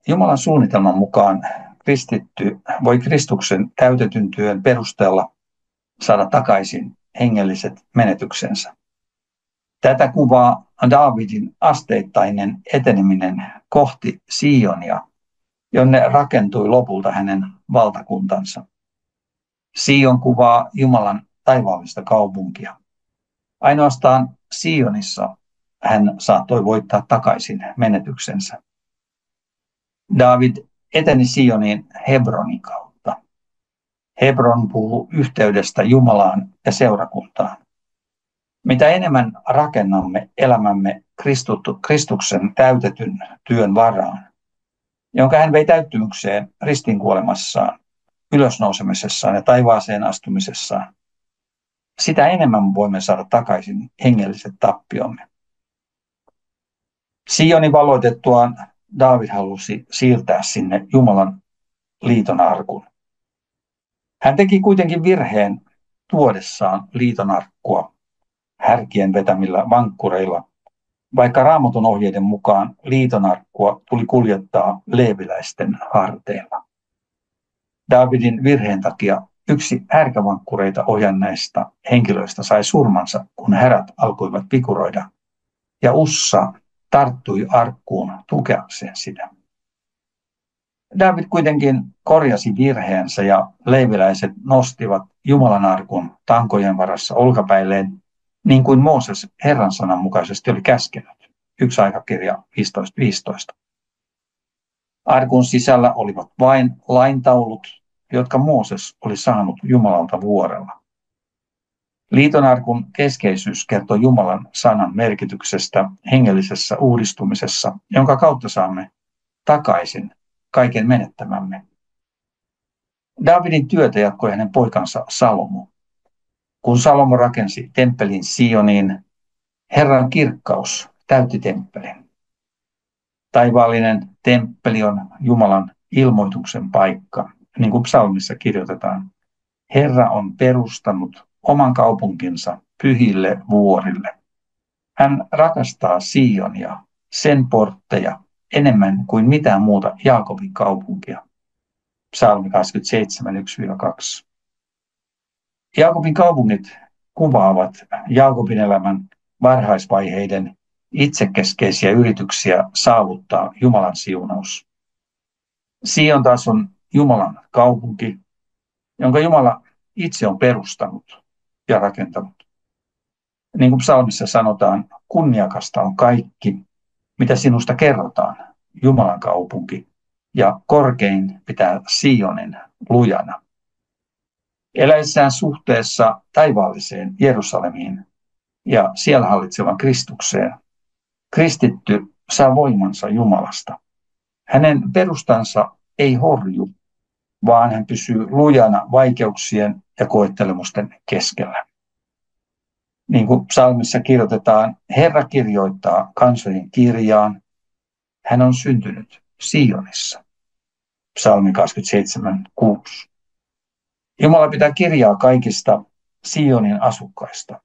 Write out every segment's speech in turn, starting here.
Jumalan suunnitelman mukaan kristitty voi Kristuksen täytetyn työn perusteella saada takaisin hengelliset menetyksensä. Tätä kuvaa Daavidin asteittainen eteneminen kohti Sionia, jonne rakentui lopulta hänen valtakuntansa. Sion kuvaa Jumalan taivaallista kaupunkia. Ainoastaan Sionissa hän saattoi voittaa takaisin menetyksensä. Daavid eteni Sioniin Hebronin kautta. Hebron puhuu yhteydestä Jumalaan ja seurakuntaan. Mitä enemmän rakennamme elämämme Kristuksen täytetyn työn varaan, jonka hän vei täyttymykseen ristinkuolemassaan, ylösnousemisessaan ja taivaaseen astumisessaan, sitä enemmän voimme saada takaisin hengelliset tappiomme. Sionin valoitettuaan Daavid halusi siirtää sinne Jumalan liiton arkun. Hän teki kuitenkin virheen tuodessaan liiton arkkua härkien vetämillä vankkureilla, vaikka Raamatun ohjeiden mukaan liiton arkkua tuli kuljettaa leeviläisten harteilla. Daavidin virheen takia yksi härkävankkureita ohjanneista henkilöistä sai surmansa, kun härät alkoivat pikuroida, ja Ussa tarttui arkkuun tukeakseen sitä. Daavid kuitenkin korjasi virheensä ja leeviläiset nostivat Jumalan arkun tankojen varassa olkapäilleen, niin kuin Mooses Herran sanan mukaisesti oli käskenyt. 1 Aikakirja 15.15. Arkun sisällä olivat vain laintaulut, jotka Mooses oli saanut Jumalalta vuorella. Liiton arkun keskeisyys kertoo Jumalan sanan merkityksestä hengellisessä uudistumisessa, jonka kautta saamme takaisin kaiken menettämämme. Daavidin työtä jatkoi hänen poikansa Salomo. Kun Salomo rakensi temppelin Sioniin, Herran kirkkaus täytti temppelin. Taivaallinen temppeli on Jumalan ilmoituksen paikka, niin kuin psalmissa kirjoitetaan. Herra on perustanut oman kaupunkinsa pyhille vuorille. Hän rakastaa Sionia, sen portteja, enemmän kuin mitään muuta Jaakobin kaupunkia. Psalmi 27, 1-2. Jaakobin kaupungit kuvaavat Jaakobin elämän varhaisvaiheiden itsekeskeisiä yrityksiä saavuttaa Jumalan siunaus. Sion taas on Jumalan kaupunki, jonka Jumala itse on perustanut ja rakentanut. Niin kuin psalmissa sanotaan, kunniakasta on kaikki, mitä sinusta kerrotaan, Jumalan kaupunki, ja korkein pitää Sionin lujana. Eläessään suhteessa taivaalliseen Jerusalemiin ja siellä hallitsevan Kristukseen, kristitty saa voimansa Jumalasta. Hänen perustansa ei horju, vaan hän pysyy lujana vaikeuksien ja koettelemusten keskellä. Niin kuin psalmissa kirjoitetaan, Herra kirjoittaa kansojen kirjaan, hän on syntynyt Sionissa. Psalmi 27:6. Jumala pitää kirjaa kaikista Sionin asukkaista.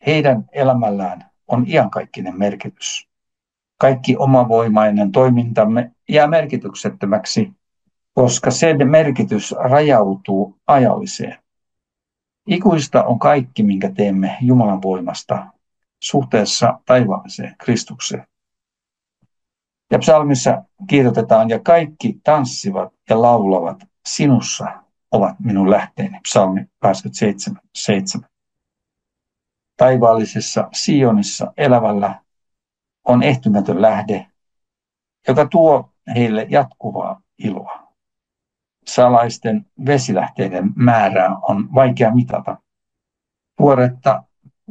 Heidän elämällään on iankaikkinen merkitys. Kaikki omavoimainen toimintamme jää merkityksettömäksi, koska sen merkitys rajautuu ajalliseen. Ikuista on kaikki, minkä teemme Jumalan voimasta suhteessa taivaalliseen Kristukseen. Ja psalmissa kirjoitetaan, ja kaikki tanssivat ja laulavat, sinussa ovat minun lähteeni. Psalmi 27:7. Taivaallisessa Sionissa elävällä on ehtymätön lähde, joka tuo heille jatkuvaa iloa. Salaisten vesilähteiden määrää on vaikea mitata. Tuoretta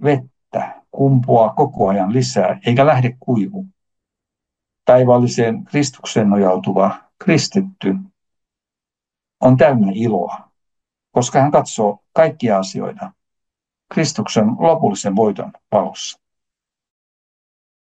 vettä kumpuaa koko ajan lisää, eikä lähde kuivu. Taivaalliseen Kristukseen nojautuva kristitty on täynnä iloa, koska hän katsoo kaikkia asioita Kristuksen lopullisen voiton valossa.